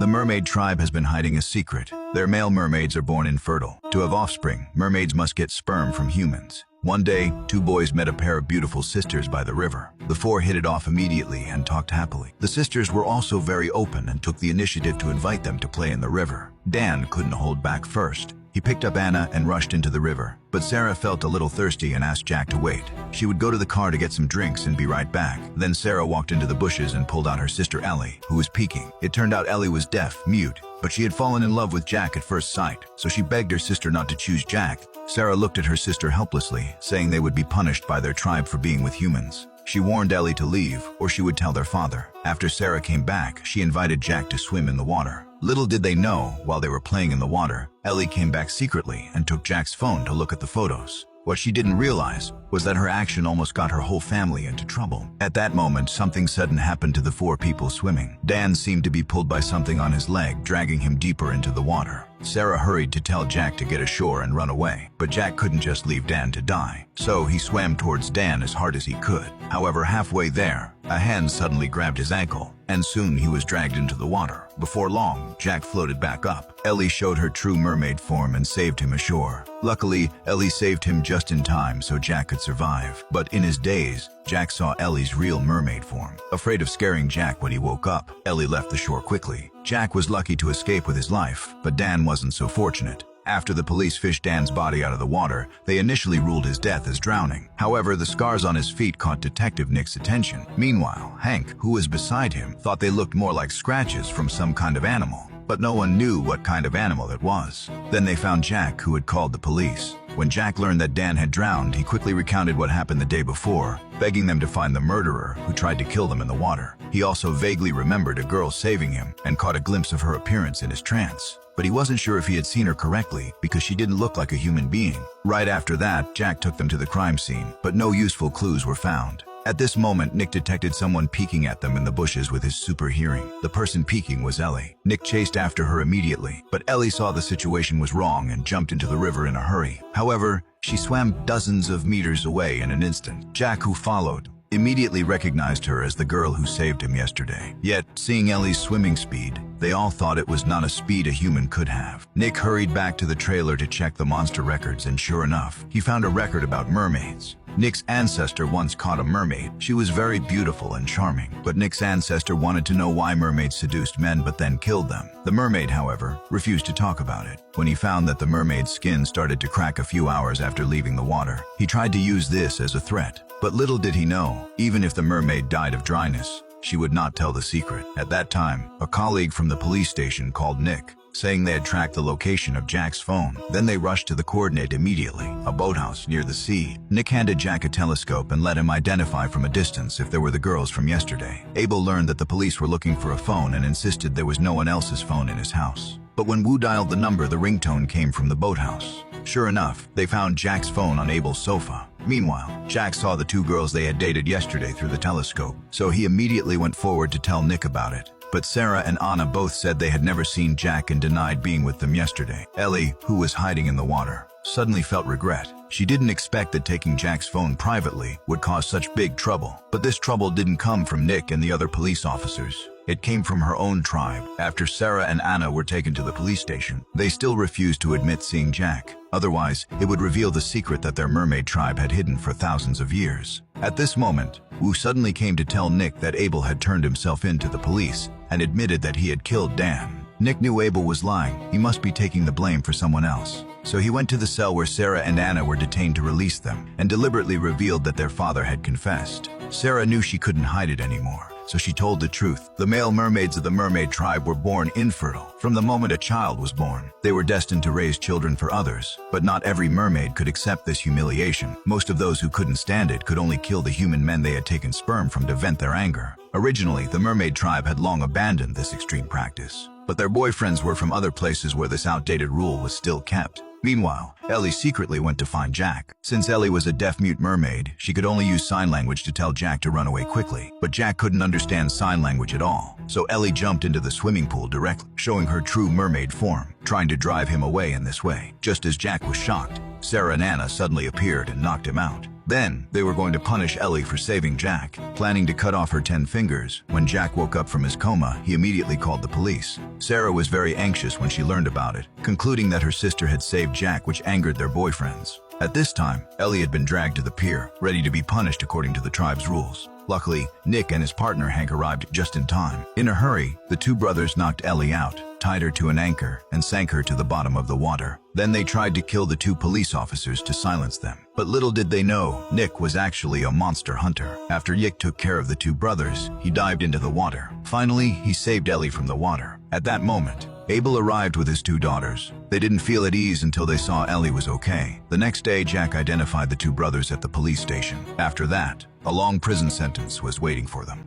The mermaid tribe has been hiding a secret. Their male mermaids are born infertile. To have offspring, mermaids must get sperm from humans. One day, two boys met a pair of beautiful sisters by the river. The four hit it off immediately and talked happily. The sisters were also very open and took the initiative to invite them to play in the river. Dan couldn't hold back first. He picked up Anna and rushed into the river. But Sarah felt a little thirsty and asked Jack to wait. She would go to the car to get some drinks and be right back. Then Sarah walked into the bushes and pulled out her sister Ellie, who was peeking. It turned out Ellie was deaf, mute, but she had fallen in love with Jack at first sight, so she begged her sister not to choose Jack. Sarah looked at her sister helplessly, saying they would be punished by their tribe for being with humans. She warned Ellie to leave, or she would tell their father. After Sarah came back, she invited Jack to swim in the water. Little did they know, while they were playing in the water, Ellie came back secretly and took Jack's phone to look at the photos. What she didn't realize was that her action almost got her whole family into trouble. At that moment, something sudden happened to the four people swimming. Dan seemed to be pulled by something on his leg, dragging him deeper into the water. Sarah hurried to tell Jack to get ashore and run away, but Jack couldn't just leave Dan to die. So he swam towards Dan as hard as he could. However, halfway there, a hand suddenly grabbed his ankle, and soon he was dragged into the water. Before long, Jack floated back up. Ellie showed her true mermaid form and saved him ashore. Luckily, Ellie saved him just in time so Jack could survive. But in his daze, Jack saw Ellie's real mermaid form. Afraid of scaring Jack when he woke up, Ellie left the shore quickly. Jack was lucky to escape with his life, but Dan wasn't so fortunate. After the police fished Dan's body out of the water, they initially ruled his death as drowning. However, the scars on his feet caught Detective Nick's attention. Meanwhile, Hank, who was beside him, thought they looked more like scratches from some kind of animal, but no one knew what kind of animal it was. Then they found Jack, who had called the police. When Jack learned that Dan had drowned, he quickly recounted what happened the day before, begging them to find the murderer who tried to kill them in the water. He also vaguely remembered a girl saving him and caught a glimpse of her appearance in his trance. But he wasn't sure if he had seen her correctly because she didn't look like a human being. Right after that, Jack took them to the crime scene, but no useful clues were found. At this moment, Nick detected someone peeking at them in the bushes with his super hearing. The person peeking was Ellie. Nick chased after her immediately, but Ellie saw the situation was wrong and jumped into the river in a hurry. However, she swam dozens of meters away in an instant. Jack, who followed, immediately recognized her as the girl who saved him yesterday. Yet, seeing Ellie's swimming speed, they all thought it was not a speed a human could have. Nick hurried back to the trailer to check the monster records, and sure enough, he found a record about mermaids. Nick's ancestor once caught a mermaid. She was very beautiful and charming, but Nick's ancestor wanted to know why mermaids seduced men but then killed them. The mermaid, however, refused to talk about it. When he found that the mermaid's skin started to crack a few hours after leaving the water, he tried to use this as a threat. But little did he know, even if the mermaid died of dryness, she would not tell the secret. At that time, a colleague from the police station called Nick, saying they had tracked the location of Jack's phone. Then they rushed to the coordinate immediately, a boathouse near the sea. Nick handed Jack a telescope and let him identify from a distance if there were the girls from yesterday. Abel learned that the police were looking for a phone and insisted there was no one else's phone in his house. But when Wu dialed the number, the ringtone came from the boathouse. Sure enough, they found Jack's phone on Abel's sofa. Meanwhile, Jack saw the two girls they had dated yesterday through the telescope, so he immediately went forward to tell Nick about it. But Sarah and Anna both said they had never seen Jack and denied being with them yesterday. Ellie, who was hiding in the water, suddenly felt regret. She didn't expect that taking Jack's phone privately would cause such big trouble. But this trouble didn't come from Nick and the other police officers. It came from her own tribe. After Sarah and Anna were taken to the police station, they still refused to admit seeing Jack. Otherwise, it would reveal the secret that their mermaid tribe had hidden for thousands of years. At this moment, Wu suddenly came to tell Nick that Abel had turned himself in to the police and admitted that he had killed Dan. Nick knew Abel was lying. He must be taking the blame for someone else. So he went to the cell where Sarah and Anna were detained to release them and deliberately revealed that their father had confessed. Sarah knew she couldn't hide it anymore, so she told the truth. The male mermaids of the mermaid tribe were born infertile. From the moment a child was born, they were destined to raise children for others. But not every mermaid could accept this humiliation. Most of those who couldn't stand it could only kill the human men they had taken sperm from to vent their anger. Originally, the mermaid tribe had long abandoned this extreme practice, but their boyfriends were from other places where this outdated rule was still kept. Meanwhile, Ellie secretly went to find Jack. Since Ellie was a deaf-mute mermaid, she could only use sign language to tell Jack to run away quickly. But Jack couldn't understand sign language at all, so Ellie jumped into the swimming pool directly, showing her true mermaid form, trying to drive him away in this way. Just as Jack was shocked, Sarah and Anna suddenly appeared and knocked him out. Then, they were going to punish Ellie for saving Jack, planning to cut off her 10 fingers. When Jack woke up from his coma, he immediately called the police. Sarah was very anxious when she learned about it, concluding that her sister had saved Jack, which angered their boyfriends. At this time, Ellie had been dragged to the pier, ready to be punished according to the tribe's rules. Luckily, Nick and his partner Hank arrived just in time. In a hurry, the two brothers knocked Ellie out, tied her to an anchor, and sank her to the bottom of the water. Then they tried to kill the two police officers to silence them. But little did they know, Nick was actually a monster hunter. After Nick took care of the two brothers, he dived into the water. Finally, he saved Ellie from the water. At that moment, Abel arrived with his two daughters. They didn't feel at ease until they saw Ellie was okay. The next day, Jack identified the two brothers at the police station. After that, a long prison sentence was waiting for them.